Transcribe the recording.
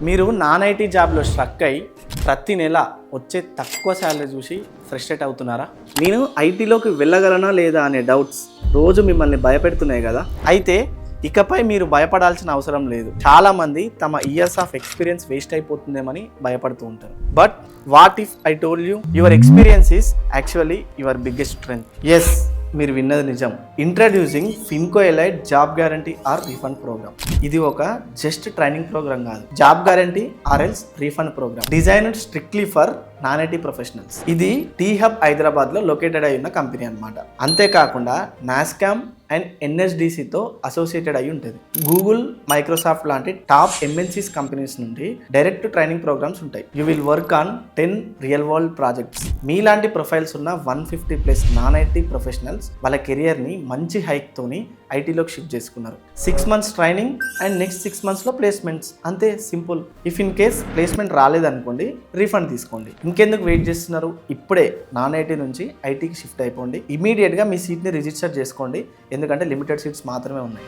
మీరు non IT జాబ్లో struck అయ్యి ప్రతి నెల వచ్చే తక్కువ శాలరీ చూసి ఫ్రస్ట్రేట్ అవుతున్నారా? నేను ఐటీలోకి వెళ్ళగలనా లేదా అనే డౌట్స్ రోజు మిమ్మల్ని భయపెడుతున్నాయి కదా. అయితే ఇకపై మీరు భయపడాల్సిన అవసరం లేదు. చాలామంది తమ ఇయర్స్ ఆఫ్ ఎక్స్పీరియన్స్ వేస్ట్ అయిపోతుందేమని భయపడుతూ ఉంటారు. But what if I told you your experience is actually your biggest strength. Yes, మీరు విన్నది నిజం. Introducing Finco elite job guarantee or refund programme. ఇది ఒక జస్ట్ ట్రైనింగ్ ప్రోగ్రామ్ కాదు, job guarantee or else refund programme designed strictly for non IT professionals. ఇది T hub హైదరాబాద్లో located అయి ఉన్న కంపెనీ అనమాట. అంతేకాకుండా నాస్కామ్ అండ్ ఎన్ఎస్డిసితో అసోసియేటెడ్ అయి ఉంటుంది. గూగుల్, మైక్రోసాఫ్ట్ లాంటి టాప్ ఎంఎన్సీస్ కంపెనీస్ నుండి డైరెక్ట్ ట్రైనింగ్ ప్రోగ్రామ్స్ ఉంటాయి. You will work on 10 real world projects. మీలాంటి ప్రొఫైల్స్ ఉన్న 150+ నాన్ ఐటీ ప్రొఫెషనల్స్ వాళ్ళ కెరియర్ని మంచి హైక్ తోని ఐటీలోకి షిఫ్ట్ చేసుకున్నారు. 6 months ట్రైనింగ్ అండ్ నెక్స్ట్ 6 monthsలో ప్లేస్మెంట్స్. అంతే, simple. If in case placement రాలేదనుకోండి, రీఫండ్ తీసుకోండి. ఇంకెందుకు వెయిట్ చేస్తున్నారు? ఇప్పుడే నాన్ ఐటీ నుంచి ఐటీకి షిఫ్ట్ అయిపోండి. ఇమీడియట్గా మీ సీట్ని రిజిస్టర్ చేసుకోండి, ఎందుకంటే లిమిటెడ్ సీట్స్ మాత్రమే ఉన్నాయి.